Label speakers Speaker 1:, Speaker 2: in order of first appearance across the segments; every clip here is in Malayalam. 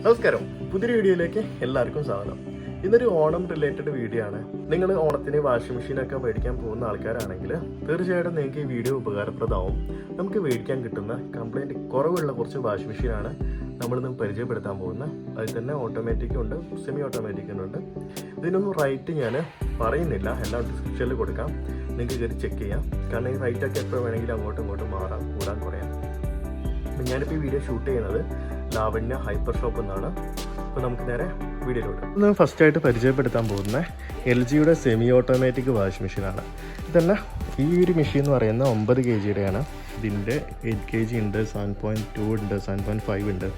Speaker 1: നമസ്കാരം, പുതിയൊരു വീഡിയോയിലേക്ക് എല്ലാവർക്കും സ്വാഗതം. ഇതൊരു ഓണം റിലേറ്റഡ് വീഡിയോ ആണ്. നിങ്ങൾ ഓണത്തിന് വാഷിംഗ് മെഷീനൊക്കെ മേടിക്കാൻ പോകുന്ന ആൾക്കാരാണെങ്കിൽ തീർച്ചയായിട്ടും നിങ്ങൾക്ക് ഈ വീഡിയോ ഉപകാരപ്രദമാവും. നമുക്ക് മേടിക്കാൻ കിട്ടുന്ന കംപ്ലൈൻറ്റ് കുറവുള്ള കുറച്ച് വാഷിംഗ് മെഷീനാണ് നമ്മളിന്ന് പരിചയപ്പെടുത്താൻ പോകുന്നത്. അതിൽ തന്നെ ഓട്ടോമാറ്റിക്കും ഉണ്ട്, സെമി ഓട്ടോമാറ്റിക്കും ഉണ്ട്. ഇതിനൊന്നും റേറ്റ് ഞാൻ പറയുന്നില്ല, എല്ലാം ഡിസ്ക്രിപ്ഷനിൽ കൊടുക്കാം, നിങ്ങൾക്ക് കയറി ചെക്ക് ചെയ്യാം. കാരണം ഈ റേറ്റൊക്കെ എപ്പോൾ വേണമെങ്കിലും അങ്ങോട്ടും ഇങ്ങോട്ടും മാറാം, കൂടാൻ കുറയാം. അപ്പം ഞാനിപ്പോൾ ഈ വീഡിയോ ഷൂട്ട് ചെയ്യുന്നത് ലാവണ്യ ഹൈപ്പർ ഷോപ്പ് എന്നാണ്. അപ്പോൾ നമുക്ക് നേരെ വീഡിയോയിലോട്ട്. ഇന്ന് ഫസ്റ്റായിട്ട് പരിചയപ്പെടുത്താൻ പോകുന്ന എൽ ജിയുടെ സെമി ഓട്ടോമാറ്റിക് വാഷിംഗ് മെഷീനാണ്. ഇതല്ല, ഈ ഒരു മെഷീൻ എന്ന് പറയുന്നത് 9 kgയുടെയാണ്. ഇതിൻ്റെ 8 kg ഉണ്ട്, 7.2 ഉണ്ട്, 7.5 ഉണ്ട്.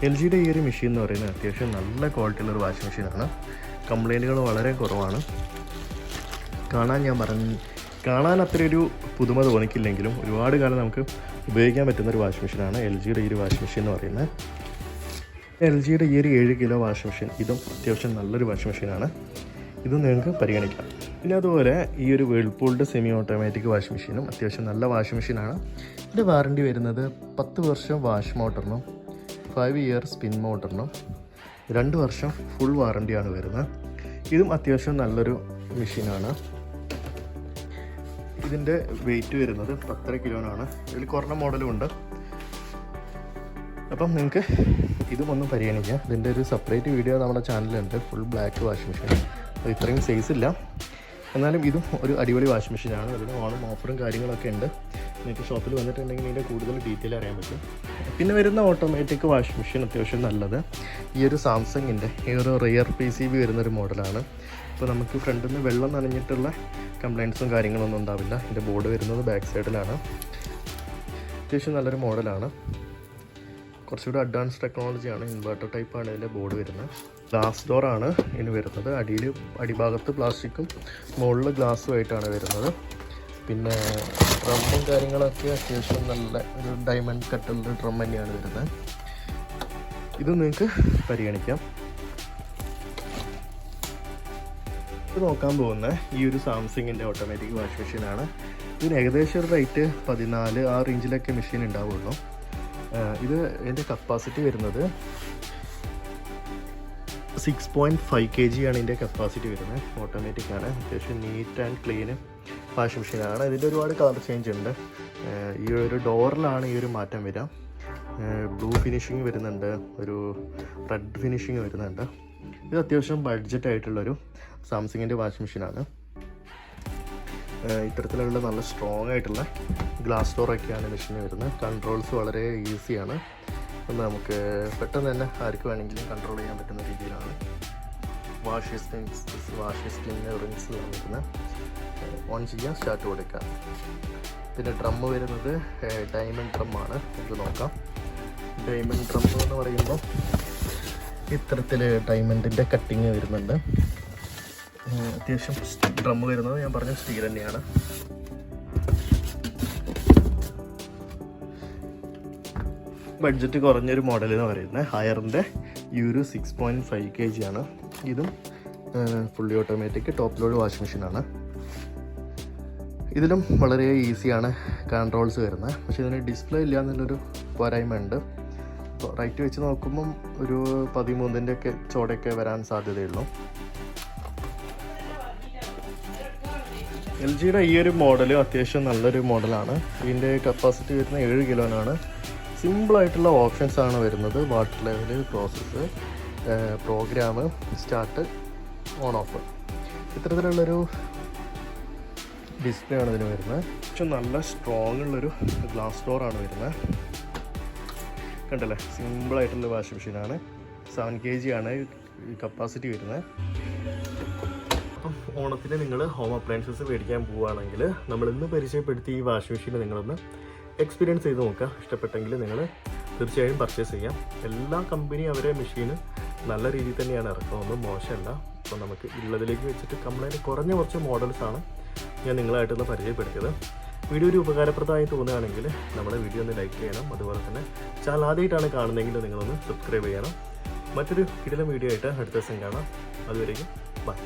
Speaker 1: എൽ ജിയുടെ ഈ ഒരു മെഷീൻ എന്ന് പറയുന്നത് അത്യാവശ്യം നല്ല ക്വാളിറ്റിയുള്ളൊരു വാഷിംഗ് മെഷീനാണ്. കംപ്ലൈൻറ്റുകൾ വളരെ കുറവാണ്. കാണാൻ അത്രയൊരു പുതുമ തോന്നിക്കില്ലെങ്കിലും ഒരുപാട് കാലം നമുക്ക് ഉപയോഗിക്കാൻ പറ്റുന്നൊരു വാഷിംഗ് മെഷീനാണ് എൽ ജിയുടെ ഈ ഒരു വാഷിംഗ് മെഷീൻ എന്ന് പറയുന്നത്. എൽ ജിയുടെ ഈ ഒരു 7 kg വാഷിംഗ് മെഷീൻ, ഇതും അത്യാവശ്യം നല്ലൊരു വാഷിംഗ് മെഷീനാണ്. ഇതും നിങ്ങൾക്ക് പരിഗണിക്കാം. പിന്നെ അതുപോലെ ഈ ഒരു വേൾപൂളിൻ്റെ സെമി ഓട്ടോമാറ്റിക് വാഷിംഗ് മെഷീനും അത്യാവശ്യം നല്ല വാഷിംഗ് മെഷീനാണ്. ഇതിൻ്റെ വാറണ്ടി വരുന്നത് 10 വർഷം വാഷ് മോട്ടറിനും 5 year സ്പിൻ മോട്ടറിനും 2 വർഷം ഫുൾ വാറണ്ടിയാണ് വരുന്നത്. ഇതും അത്യാവശ്യം നല്ലൊരു മെഷീനാണ്. ഇതിൻ്റെ വെയിറ്റ് വരുന്നത് 10.5 kg. ഇതിൽ കുറഞ്ഞ മോഡലും ഉണ്ട്. അപ്പം നിങ്ങൾക്ക് ഇതും ഒന്നും പരിഗണിക്കാം. ഇതിൻ്റെ ഒരു സെപ്പറേറ്റ് വീഡിയോ നമ്മുടെ ചാനലുണ്ട്, ഫുൾ ബ്ലാക്ക് വാഷിംഗ് മെഷീൻ. അത് ഇത്രയും സൈസ് ഇല്ല, എന്നാലും ഇതും ഒരു അടിപൊളി വാഷിംഗ് മെഷീനാണ്. അതിന് ഓണം ഓഫറും കാര്യങ്ങളൊക്കെ ഉണ്ട്. നിങ്ങൾക്ക് ഷോപ്പിൽ വന്നിട്ടുണ്ടെങ്കിൽ ഇതിൻ്റെ കൂടുതൽ ഡീറ്റെയിൽ അറിയാൻ പറ്റും. പിന്നെ വരുന്ന ഓട്ടോമാറ്റിക് വാഷിംഗ് മെഷീൻ അത്യാവശ്യം നല്ലത് ഈ ഒരു സാംസങ്ങിൻ്റെ ഈ ഒരു റിയർ PCB വരുന്നൊരു മോഡലാണ്. അപ്പോൾ നമുക്ക് ഫ്രണ്ടിൽ നിന്ന് വെള്ളം നനഞ്ഞിട്ടുള്ള കംപ്ലൈൻറ്റ്സും കാര്യങ്ങളൊന്നും ഉണ്ടാവില്ല. ഇതിൻ്റെ ബോർഡ് വരുന്നത് ബാക്ക് സൈഡിലാണ്. അത്യാവശ്യം നല്ലൊരു മോഡലാണ്. കുറച്ചുകൂടി അഡ്വാൻസ് ടെക്നോളജിയാണ്. ഇൻവെർട്ടർ ടൈപ്പാണ് ഇതിൻ്റെ ബോർഡ് വരുന്നത്. ഗ്ലാസ് ഡോറാണ് ഇതിന് വരുന്നത്. അടിഭാഗത്ത് പ്ലാസ്റ്റിക്കും മുകളിൽ ഗ്ലാസ്സും ആയിട്ടാണ് വരുന്നത്. പിന്നെ ഡ്രമ്മും കാര്യങ്ങളൊക്കെ അത്യാവശ്യം നല്ല ഒരു ഡയമണ്ട് കട്ടുള്ള ഡ്രം തന്നെയാണ് വരുന്നത്. ഇത് നിങ്ങൾക്ക് പരിഗണിക്കാം. ഇത് നോക്കാൻ പോകുന്ന ഈ ഒരു സാംസങ്ങിൻ്റെ ഓട്ടോമാറ്റിക് വാഷിംഗ് മെഷീനാണ്. ഇതിന് ഏകദേശം ഒരു റേറ്റ് 14 ആ റേഞ്ചിലൊക്കെ മെഷീൻ ഉണ്ടാവുള്ളൂ. ഇത് ഇതിൻ്റെ കപ്പാസിറ്റി വരുന്നത് 6.5 kg ആണ് ഇതിൻ്റെ കപ്പാസിറ്റി വരുന്നത്. ഓട്ടോമാറ്റിക്കാണ്. അത്യാവശ്യം നീറ്റ് ആൻഡ് ക്ലീൻ വാഷിംഗ് മെഷീനാണ്. ഇതിൻ്റെ ഒരുപാട് കളർ ചേഞ്ച് ഉണ്ട്. ഈ ഒരു ഡോറിലാണ് ഈ ഒരു മാറ്റം വരിക. ബ്ലൂ ഫിനിഷിങ് വരുന്നുണ്ട്, ഒരു റെഡ് ഫിനിഷിങ് വരുന്നുണ്ട്. ഇത് അത്യാവശ്യം ബഡ്ജറ്റ് ആയിട്ടുള്ളൊരു സാംസങ്ങിൻ്റെ വാഷിംഗ് മെഷീനാണ്. ഇത്തരത്തിലുള്ള നല്ല സ്ട്രോങ് ആയിട്ടുള്ള ഗ്ലാസ് ഡോറൊക്കെയാണ് മെഷീൻ വരുന്നത്. കൺട്രോൾസ് വളരെ ഈസിയാണ്. നമുക്ക് പെട്ടെന്ന് തന്നെ ആർക്ക് വേണമെങ്കിലും കൺട്രോൾ ചെയ്യാൻ പറ്റുന്ന രീതിയിലാണ്. വാഷ് സ്റ്റീം റിങ്സ് വരുന്നത്. ഓൺ ചെയ്യാൻ സ്റ്റാർട്ട് കൊടുക്കുക. പിന്നെ ഡ്രമ്മ് വരുന്നത് ഡയമണ്ട് ഡ്രമ്മാണ്. നമുക്ക് നോക്കാം. ഡയമണ്ട് ഡ്രം എന്ന് പറയുമ്പോൾ ഇത്തരത്തിൽ ഡയമണ്ടിൻ്റെ കട്ടിങ് വരുന്നുണ്ട്. അത്യാവശ്യം ഡ്രമ്മ് വരുന്നത് ഞാൻ പറഞ്ഞ സ്റ്റീൽ തന്നെയാണ്. ബഡ്ജറ്റ് കുറഞ്ഞൊരു മോഡൽ എന്ന് പറയുന്നത് ഹയറിൻ്റെ ഈ ഒരു 6.5 kg ആണ്. ഇതും fully automatic top load washing മെഷീനാണ്. ഇതിലും വളരെ ഈസിയാണ് കൺട്രോൾസ് വരുന്നത്. പക്ഷേ ഇതിന് ഡിസ്പ്ലേ ഇല്ല എന്നുള്ളൊരു പോരായ്മ ഉണ്ട്. അപ്പോൾ റേറ്റ് വെച്ച് നോക്കുമ്പം ഒരു 13 ഒക്കെ ചോടൊക്കെ വരാൻ സാധ്യതയുള്ളൂ. എൽ ജിയുടെ ഈ ഒരു മോഡൽ അത്യാവശ്യം നല്ലൊരു മോഡലാണ്. ഇതിൻ്റെ കപ്പാസിറ്റി വരുന്ന 7 kg. സിമ്പിളായിട്ടുള്ള ഓപ്ഷൻസാണ് വരുന്നത്. Water level, process, program, start, on off. ഇത്തരത്തിലുള്ളൊരു ഡിസ്പ്ലേ ആണ് ഇതിന് വരുന്നത്. പക്ഷെ നല്ല സ്ട്രോങ് ഉള്ളൊരു ഗ്ലാസ് ഡോറാണ് വരുന്നത്. കണ്ടല്ലേ, സിമ്പിളായിട്ടുള്ള വാഷിംഗ് മെഷീനാണ്. 7 kg ആണ് കപ്പാസിറ്റി വരുന്നത്. അപ്പം ഓണത്തിന് നിങ്ങൾ ഹോം അപ്ലയൻസസ് മേടിക്കാൻ പോവുകയാണെങ്കിൽ നമ്മളിന്ന് പരിചയപ്പെടുത്തിയ ഈ വാഷിംഗ് മെഷീൻ നിങ്ങളൊന്ന് എക്സ്പീരിയൻസ് ചെയ്ത് നോക്കുക. ഇഷ്ടപ്പെട്ടെങ്കിൽ നിങ്ങൾ തീർച്ചയായും പർച്ചേസ് ചെയ്യാം. എല്ലാ കമ്പനിയും അവരെ മെഷീന് നല്ല രീതിയിൽ തന്നെയാണ് ഇറക്കുക, ഒന്നും മോശമല്ല. അപ്പോൾ നമുക്ക് ഉള്ളതിലേക്ക് വെച്ചിട്ട് കംപ്ലൈൻറ്റ് കുറഞ്ഞ കുറച്ച് മോഡൽസാണ് ഞാൻ നിങ്ങളായിട്ടൊന്ന് പരിചയപ്പെടുത്തിയത്. വീഡിയോ ഒരു ഉപകാരപ്രദമായി തോന്നുകയാണെങ്കിൽ നമ്മുടെ വീഡിയോ ഒന്ന് ലൈക്ക് ചെയ്യണം. അതുപോലെ തന്നെ ചാനൽ ആദ്യമായിട്ടാണ് കാണുന്നതെങ്കിൽ നിങ്ങളൊന്ന് സബ്സ്ക്രൈബ് ചെയ്യണം. മറ്റൊരു കിടിലൻ വീഡിയോ ആയിട്ട് അടുത്ത ദിവസം കാണാം. അതുവരേക്കും ബൈ.